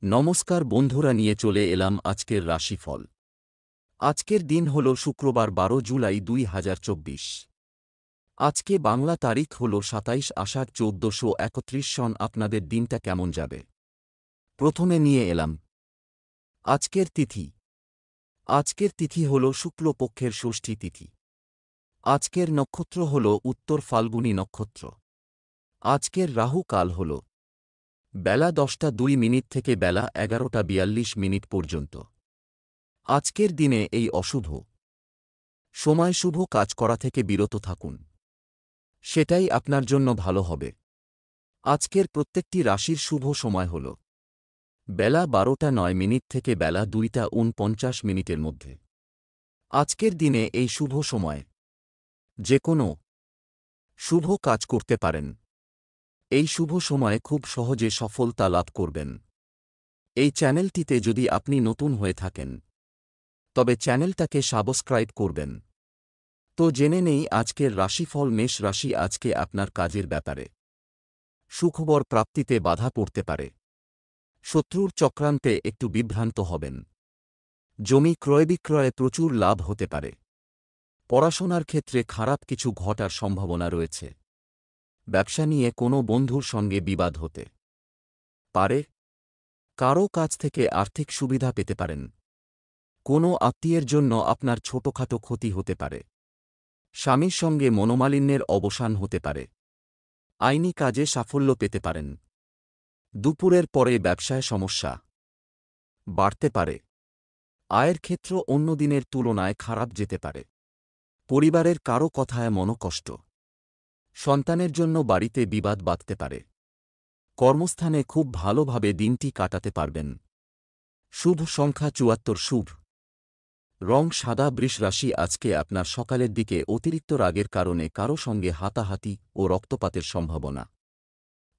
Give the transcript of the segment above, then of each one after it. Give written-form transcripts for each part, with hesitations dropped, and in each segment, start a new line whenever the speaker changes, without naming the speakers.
নমস্কার বন্ধুরা, নিয়ে চলে এলাম আজকের রাশিফল। আজকের দিন হল শুক্রবার ১২ জুলাই ২০২৪। আজকে বাংলা তারিখ হল ২৭ আষাঢ় ১৪৩১ সন। আপনাদের দিনটা কেমন যাবে? প্রথমে নিয়ে এলাম আজকের তিথি। আজকের তিথি হল শুক্লপক্ষের ষষ্ঠী তিথি। আজকের নক্ষত্র হল উত্তর ফাল্গুনী নক্ষত্র। আজকের রাহু কাল হল বেলা ১০টা ২ থেকে বেলা ১১টা ৪২ পর্যন্ত। আজকের দিনে এই অশুভ সময় শুভ কাজ করা থেকে বিরত থাকুন, সেটাই আপনার জন্য ভালো হবে। আজকের প্রত্যেকটি রাশির শুভ সময় হল বেলা ১২টা ৯ থেকে বেলা ২টা ৪৯ মধ্যে। আজকের দিনে এই শুভ সময় যে কোনো শুভ কাজ করতে পারেন। এই শুভ সময়ে খুব সহজে সফলতা লাভ করবেন। এই চ্যানেলটিতে যদি আপনি নতুন হয়ে থাকেন তবে চ্যানেলটাকে সাবস্ক্রাইব করবেন। তো জেনে নেই আজকের রাশিফল। মেষ রাশি, আজকে আপনার কাজের ব্যাপারে সুখবর প্রাপ্তিতে বাধা পড়তে পারে। শত্রুর চক্রান্তে একটু বিভ্রান্ত হবেন। জমি ক্রয় বিক্রয়ে প্রচুর লাভ হতে পারে। পড়াশোনার ক্ষেত্রে খারাপ কিছু ঘটার সম্ভাবনা রয়েছে। ব্যবসা নিয়ে কোনো বন্ধুর সঙ্গে বিবাদ হতে পারে। কারও কাছ থেকে আর্থিক সুবিধা পেতে পারেন। কোনো আত্মীয়ের জন্য আপনার ছোটখাটো ক্ষতি হতে পারে। স্বামীর সঙ্গে মনোমালিন্যের অবসান হতে পারে। আইনি কাজে সাফল্য পেতে পারেন। দুপুরের পরে ব্যবসায় সমস্যা বাড়তে পারে। আয়ের ক্ষেত্র অন্য দিনের তুলনায় খারাপ যেতে পারে। পরিবারের কারও কথায় মনোকষ্ট। সন্তানের জন্য বাড়িতে বিবাদ বাধতে পারে। কর্মস্থানে খুব ভালোভাবে দিনটি কাটাতে পারবেন। শুভ সংখ্যা ৭৪। শুভ রং সাদা। বৃষ রাশি, আজকে আপনার সকালের দিকে অতিরিক্ত রাগের কারণে কারও সঙ্গে হাতাহাতি ও রক্তপাতের সম্ভাবনা।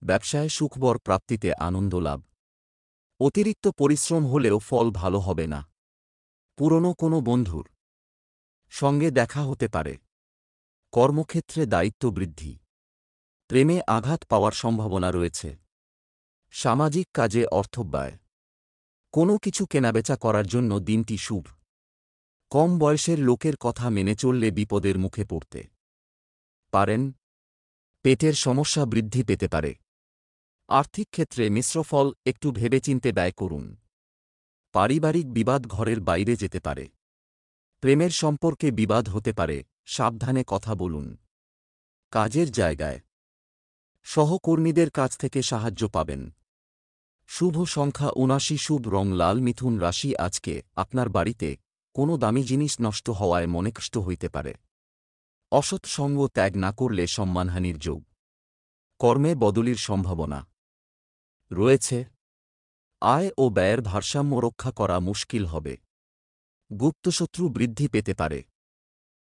ব্যবসায় সুখবর প্রাপ্তিতে আনন্দ লাভ। অতিরিক্ত পরিশ্রম হলেও ফল ভালো হবে না। পুরনো কোনো বন্ধুর সঙ্গে দেখা হতে পারে। কর্মক্ষেত্রে দায়িত্ব বৃদ্ধি। প্রেমে আঘাত পাওয়ার সম্ভাবনা রয়েছে। সামাজিক কাজে অর্থব্যয়। কোনো কিছু কেনাবেচা করার জন্য দিনটি শুভ। কম বয়সের লোকের কথা মেনে চললে বিপদের মুখে পড়তে পারেন। পেটের সমস্যা বৃদ্ধি পেতে পারে। আর্থিক ক্ষেত্রে মিশ্র ফল, একটু ভেবেচিন্তে ব্যয় করুন। পারিবারিক বিবাদ ঘরের বাইরে যেতে পারে। প্রেমের সম্পর্কে বিবাদ হতে পারে, সাবধানে কথা বলুন। কাজের জায়গায় সহকর্মীদের কাছ থেকে সাহায্য পাবেন। শুভ সংখ্যা ৭৯। শুভ রং লাল। মিথুন রাশি, আজকে আপনার বাড়িতে কোনো দামি জিনিস নষ্ট হওয়ায় মনে কষ্ট হইতে পারে। অসৎ সঙ্গ ত্যাগ না করলে সম্মানহানির যোগ। কর্মে বদলির সম্ভাবনা রয়েছে। আয় ও ব্যয়ের ভারসাম্য রক্ষা করা মুশকিল হবে। গুপ্তশত্রু বৃদ্ধি পেতে পারে।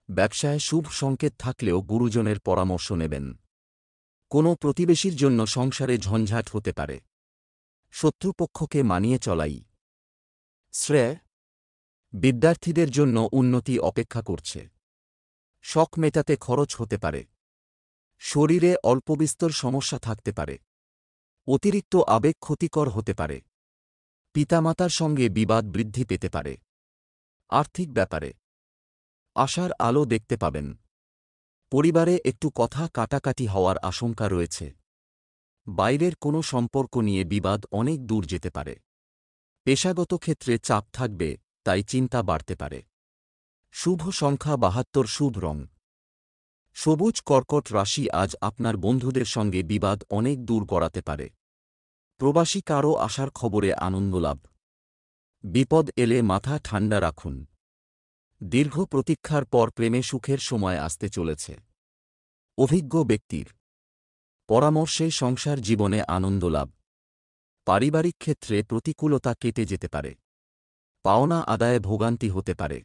ব্যবসায় শুভ সংকেত থাকলেও গুরুজনের পরামর্শ নেবেন। কোনো প্রতিবেশীর জন্য সংসারে ঝঞ্ঝাট হতে পারে। শত্রুপক্ষকে মানিয়ে চলাই শ্রেয়। বিদ্যার্থীদের জন্য উন্নতি অপেক্ষা করছে। শখ মেটাতে খরচ হতে পারে। শরীরে অল্পবিস্তর সমস্যা থাকতে পারে। অতিরিক্ত আবেগ ক্ষতিকর হতে পারে। পিতামাতার সঙ্গে বিবাদ বৃদ্ধি পেতে পারে। আর্থিক ব্যাপারে আশার আলো দেখতে পাবেন। পরিবারে একটু কথা কাটাকাটি হওয়ার আশঙ্কা রয়েছে। বাইরের কোনো সম্পর্ক নিয়ে বিবাদ অনেক দূর যেতে পারে। পেশাগত ক্ষেত্রে চাপ থাকবে, তাই চিন্তা বাড়তে পারে। শুভ সংখ্যা ৭২। শুভ রং সবুজ। কর্কট রাশি, আজ আপনার বন্ধুদের সঙ্গে বিবাদ অনেক দূর গড়াতে পারে। প্রবাসী কারও আসার খবরে আনন্দ লাভ। বিপদ এলে মাথা ঠান্ডা রাখুন। দীর্ঘ প্রতীক্ষার পর প্রেমে সুখের সময় আসতে চলেছে। অভিজ্ঞ ব্যক্তির পরামর্শে সংসার জীবনে আনন্দ লাভ। পারিবারিক ক্ষেত্রে প্রতিকূলতা কেটে যেতে পারে। পাওনা আদায়ে ভোগান্তি হতে পারে।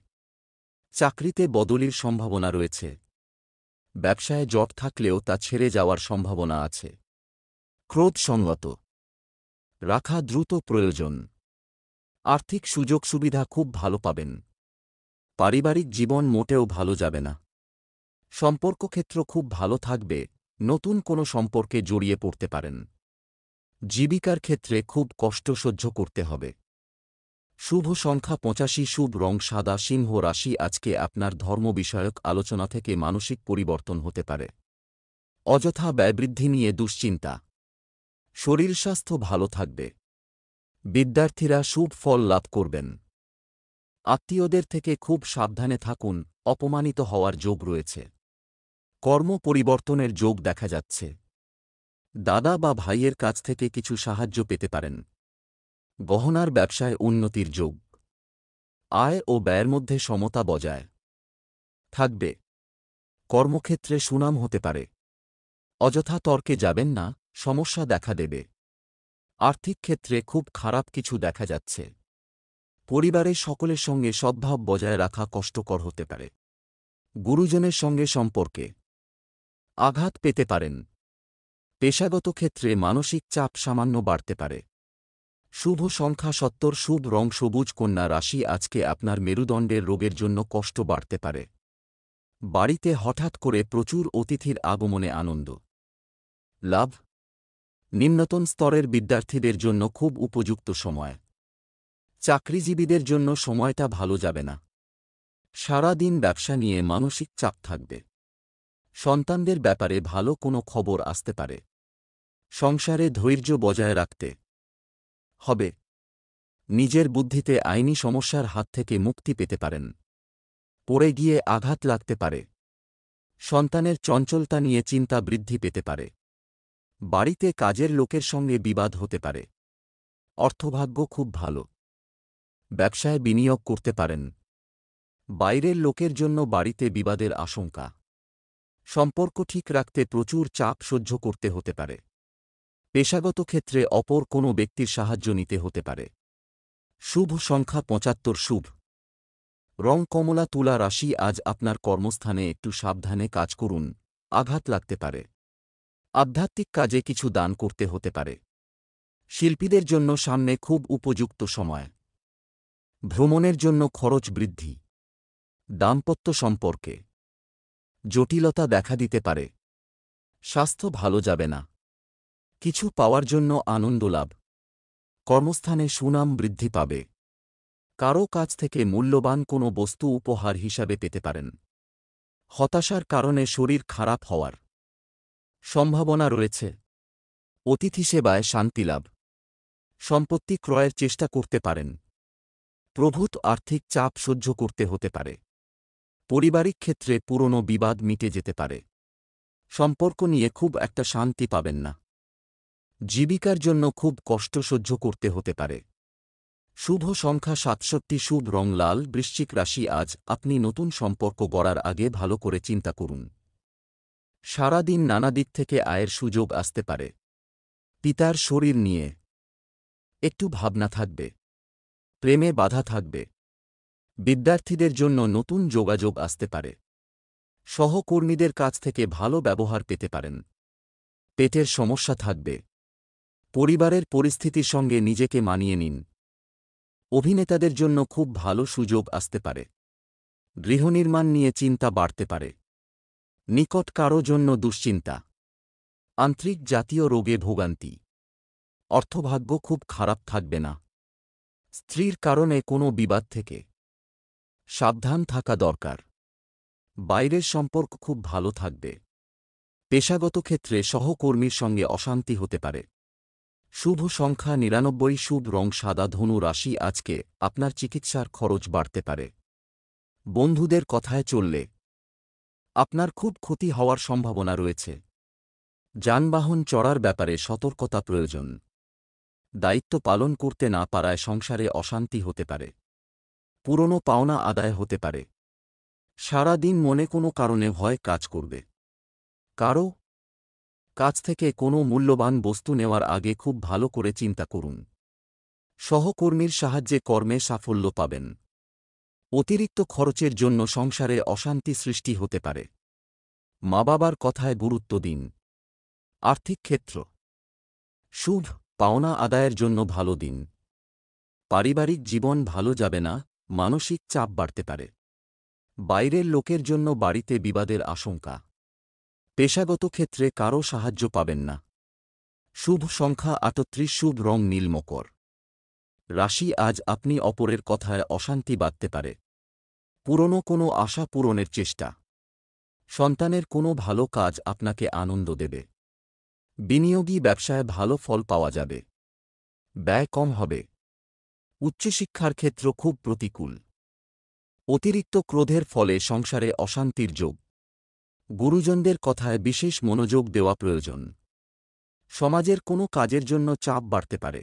চাকরিতে বদলির সম্ভাবনা রয়েছে। ব্যবসায় জট থাকলেও তা ছেড়ে যাওয়ার সম্ভাবনা আছে। ক্রোধ সংযত রাখা দ্রুত প্রয়োজন। আর্থিক সুযোগ সুবিধা খুব ভালো পাবেন। পারিবারিক জীবন মোটেও ভালো যাবে না। সম্পর্ক ক্ষেত্র খুব ভালো থাকবে। নতুন কোনো সম্পর্কে জড়িয়ে পড়তে পারেন। জীবিকার ক্ষেত্রে খুব কষ্ট সহ্য করতে হবে। শুভ সংখ্যা ৮৫, শুভ রং সাদা। সিংহ রাশি, আজকে আপনার ধর্ম বিষয়ক আলোচনা থেকে মানসিক পরিবর্তন হতে পারে। অযথা ব্যয়বৃদ্ধি নিয়ে দুশ্চিন্তা। শরীর স্বাস্থ্য ভালো থাকবে। বিদ্যার্থীরা শুভ ফল লাভ করবেন। আত্মীয়দের থেকে খুব সাবধানে থাকুন, অপমানিত হওয়ার যোগ রয়েছে। কর্ম পরিবর্তনের যোগ দেখা যাচ্ছে। দাদা বা ভাইয়ের কাছ থেকে কিছু সাহায্য পেতে পারেন। গহনার ব্যবসায় উন্নতির যোগ। আয় ও ব্যয়ের মধ্যে সমতা বজায় থাকবে। কর্মক্ষেত্রে সুনাম হতে পারে। অযথা তর্কে যাবেন না, সমস্যা দেখা দেবে। আর্থিক ক্ষেত্রে খুব খারাপ কিছু দেখা যাচ্ছে। পরিবারের সকলের সঙ্গে সদ্ভাব বজায় রাখা কষ্টকর হতে পারে। গুরুজনের সঙ্গে সম্পর্কে আঘাত পেতে পারেন। পেশাগত ক্ষেত্রে মানসিক চাপ সামান্য বাড়তে পারে। শুভ সংখ্যা ৭০, শুভ রং সবুজ। কন্যা রাশি, আজকে আপনার মেরুদণ্ডের রোগের জন্য কষ্ট বাড়তে পারে। বাড়িতে হঠাৎ করে প্রচুর অতিথির আগমনে আনন্দ লাভ। নিম্নতন স্তরের বিদ্যার্থীদের জন্য খুব উপযুক্ত সময়। চাকরিজীবীদের জন্য সময়টা ভালো যাবে না। সারা দিন ব্যবসা নিয়ে মানসিক চাপ থাকবে। সন্তানদের ব্যাপারে ভালো কোনো খবর আসতে পারে। সংসারে ধৈর্য বজায় রাখতে হবে। নিজের বুদ্ধিতে আইনি সমস্যার হাত থেকে মুক্তি পেতে পারেন। পড়ে গিয়ে আঘাত লাগতে পারে। সন্তানের চঞ্চলতা নিয়ে চিন্তা বৃদ্ধি পেতে পারে। বাড়িতে কাজের লোকের সঙ্গে বিবাদ হতে পারে। অর্থভাগ্য খুব ভালো। ব্যবসায় বিনিয়োগ করতে পারেন। বাইরের লোকের জন্য বাড়িতে বিবাদের আশঙ্কা। সম্পর্ক ঠিক রাখতে প্রচুর চাপ সহ্য করতে হতে পারে। পেশাগত ক্ষেত্রে অপর কোনো ব্যক্তির সাহায্য নিতে হতে পারে। শুভ সংখ্যা ৭৫, শুভ রং কমলা। তুলা রাশি, আজ আপনার কর্মস্থানে একটু সাবধানে কাজ করুন, আঘাত লাগতে পারে। আধ্যাত্মিক কাজে কিছু দান করতে হতে পারে। শিল্পীদের জন্য সামনে খুব উপযুক্ত সময়। ভ্রমণের জন্য খরচ বৃদ্ধি। দাম্পত্য সম্পর্কে জটিলতা দেখা দিতে পারে। স্বাস্থ্য ভালো যাবে না। কিছু পাওয়ার জন্য আনন্দ লাভ। কর্মস্থানে সুনাম বৃদ্ধি পাবে। কারও কাছ থেকে মূল্যবান কোনো বস্তু উপহার হিসাবে পেতে পারেন। হতাশার কারণে শরীর খারাপ হওয়ার সম্ভাবনা রয়েছে। অতিথি সেবায় শান্তিলাভ। সম্পত্তি ক্রয়ের চেষ্টা করতে পারেন। প্রভূত আর্থিক চাপ সহ্য করতে হতে পারে। পারিবারিক ক্ষেত্রে পুরনো বিবাদ মিটে যেতে পারে। সম্পর্ক নিয়ে খুব একটা শান্তি পাবেন না। জীবিকার জন্য খুব কষ্ট সহ্য করতে হতে পারে। শুভ সংখ্যা ৬৭, শুভ রং লাল। বৃশ্চিক রাশি, আজ আপনি নতুন সম্পর্ক গড়ার আগে ভালো করে চিন্তা করুন। সারা দিন নানা দিক থেকে আয়ের সুযোগ আসতে পারে। পিতার শরীর নিয়ে একটু ভাবনা থাকবে। প্রেমে বাধা থাকবে। বিদ্যার্থীদের জন্য নতুন যোগাযোগ আসতে পারে। সহকর্মীদের কাছ থেকে ভালো ব্যবহার পেতে পারেন। পেটের সমস্যা থাকবে। পরিবারের পরিস্থিতির সঙ্গে নিজেকে মানিয়ে নিন। অভিনেতাদের জন্য খুব ভালো সুযোগ আসতে পারে। গৃহনির্মাণ নিয়ে চিন্তা বাড়তে পারে। নিকট কারো জন্য দুশ্চিন্তা। আন্ত্রিক জাতীয় রোগে ভোগান্তি। অর্থভাগ্য খুব খারাপ থাকবে না। স্ত্রীর কারণে কোনো বিবাদ থেকে সাবধান থাকা দরকার। বাইরের সম্পর্ক খুব ভালো থাকবে। পেশাগত ক্ষেত্রে সহকর্মীর সঙ্গে অশান্তি হতে পারে। শুভ সংখ্যা ৯৯, শুভ রং সাদা। ধনু রাশি, আজকে আপনার চিকিৎসার খরচ বাড়তে পারে। বন্ধুদের কথায় চললে আপনার খুব ক্ষতি হওয়ার সম্ভাবনা রয়েছে। যানবাহন চড়ার ব্যাপারে সতর্কতা প্রয়োজন। দায়িত্ব পালন করতে না পারায় সংসারে অশান্তি হতে পারে। পুরনো পাওনা আদায় হতে পারে। সারা দিন মনে কোনো কারণে ভয় কাজ করবে। কারও কাছ থেকে কোনো মূল্যবান বস্তু নেওয়ার আগে খুব ভালো করে চিন্তা করুন। সহকর্মীর সাহায্যে কর্মে সাফল্য পাবেন। অতিরিক্ত খরচের জন্য সংসারে অশান্তি সৃষ্টি হতে পারে। মা বাবার কথায় গুরুত্ব দিন। আর্থিক ক্ষেত্র শুভ, পাওনা আদায়ের জন্য ভালো দিন। পারিবারিক জীবন ভালো যাবে না, মানসিক চাপ বাড়তে পারে। বাইরের লোকের জন্য বাড়িতে বিবাদের আশঙ্কা। পেশাগত ক্ষেত্রে কারও সাহায্য পাবেন না। শুভ সংখ্যা ৩৮, শুভ রং নীল। মকর রাশি, আজ আপনি অপরের কথায় অশান্তি বাঁধতে পারে। পুরনো কোনো আশা পূরণের চেষ্টা। সন্তানের কোনো ভালো কাজ আপনাকে আনন্দ দেবে। বিনিয়োগী ব্যবসায় ভালো ফল পাওয়া যাবে। ব্যয় কম হবে। উচ্চশিক্ষার ক্ষেত্র খুব প্রতিকূল। অতিরিক্ত ক্রোধের ফলে সংসারে অশান্তির যোগ। গুরুজনদের কথায় বিশেষ মনোযোগ দেওয়া প্রয়োজন। সমাজের কোনো কাজের জন্য চাপ বাড়তে পারে।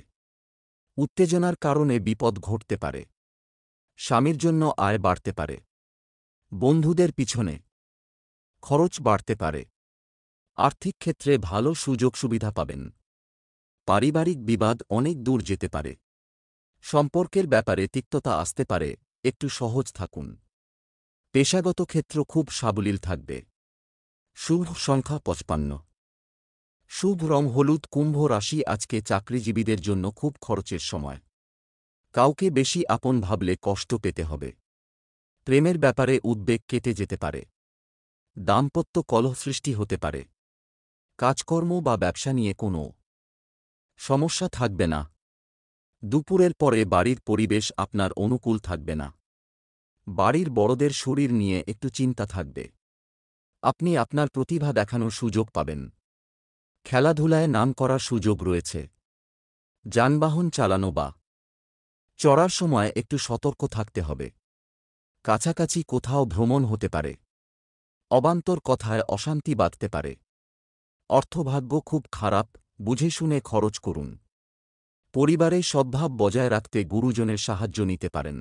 উত্তেজনার কারণে বিপদ ঘটতে পারে। স্বামীর জন্য আয় বাড়তে পারে। বন্ধুদের পিছনে খরচ বাড়তে পারে। আর্থিক ক্ষেত্রে ভালো সুযোগ সুবিধা পাবেন। পারিবারিক বিবাদ অনেক দূর যেতে পারে। সম্পর্কের ব্যাপারে তিক্ততা আসতে পারে, একটু সহজ থাকুন। পেশাগত ক্ষেত্র খুব সাবলীল থাকবে। শুভ সংখ্যা ৫৫। শুভ রং হলুদ। কুম্ভ রাশি, আজকে চাকরিজীবীদের জন্য খুব খরচের সময়। কাউকে বেশি আপন ভাবলে কষ্ট পেতে হবে। প্রেমের ব্যাপারে উদ্বেগ কেটে যেতে পারে। দাম্পত্য কলহ সৃষ্টি হতে পারে। কাজকর্ম বা ব্যবসা নিয়ে কোনো সমস্যা থাকবে না। দুপুরের পরে বাড়ির পরিবেশ আপনার অনুকূল থাকবে না। বাড়ির বড়দের শরীর নিয়ে একটু চিন্তা থাকবে। আপনি আপনার প্রতিভা দেখানোর সুযোগ পাবেন। খেলাধুলায় নাম করার সুযোগ রয়েছে। যানবাহন চালানো বা চড়ার সময় একটু সতর্ক থাকতে হবে। কাছাকাছি কোথাও ভ্রমণ হতে পারে। অবান্তর কথায় অশান্তি বাঁধতে পারে। অর্থভাগ্য খুব খারাপ, বুঝে শুনে খরচ করুন। পরিবারে সদ্ভাব বজায় রাখতে গুরুজনের সাহায্য নিতে পারেন।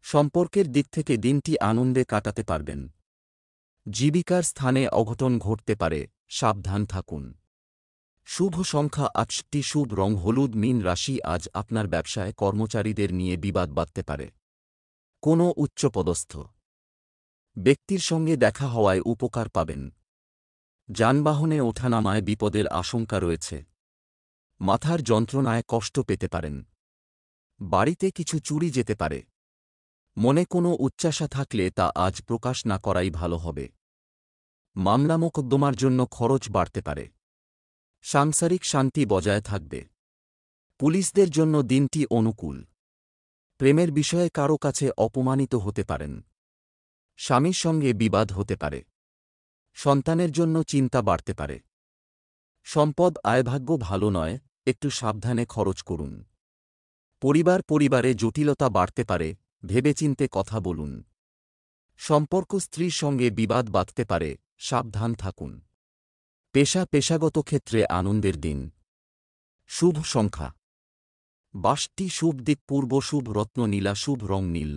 সম্পর্কের দিক থেকে দিনটি আনন্দে কাটাতে পারবেন। জীবিকার স্থানে অঘটন ঘটতে পারে, সাবধান থাকুন। শুভ সংখ্যা ৬৮, শুভ রং হলুদ। মীন রাশি, আজ আপনার ব্যবসায় কর্মচারীদের নিয়ে বিবাদ বাধতে পারে। কোনো উচ্চপদস্থ ব্যক্তির সঙ্গে দেখা হওয়ায় উপকার পাবেন। যানবাহনে ওঠানামায় বিপদের আশঙ্কা রয়েছে। মাথার যন্ত্রণায় কষ্ট পেতে পারেন। বাড়িতে কিছু চুরি যেতে পারে। মনে কোনো উচ্চাশা থাকলে তা আজ প্রকাশ না করাই ভালো হবে। মামলা মোকদ্দমার জন্য খরচ বাড়তে পারে। সাংসারিক শান্তি বজায় থাকবে। পুলিশদের জন্য দিনটি অনুকূল। প্রেমের বিষয়ে কারো কাছে অপমানিত হতে পারেন। স্বামীর সঙ্গে বিবাদ হতে পারে। সন্তানের জন্য চিন্তা বাড়তে পারে। সম্পদ আয়ভাগ্য ভালো নয়, একটু সাবধানে খরচ করুন। পরিবারে জটিলতা বাড়তে পারে, ভেবেচিন্তে কথা বলুন। সম্পর্ক স্ত্রীর সঙ্গে বিবাদ বাঁধতে পারে, সাবধান থাকুন। পেশাগত ক্ষেত্রে আনন্দের দিন। শুভ সংখ্যা ৬২, শুভ দিক পূর্ব, শুভ রত্ন নীলা, শুভ রং নীল।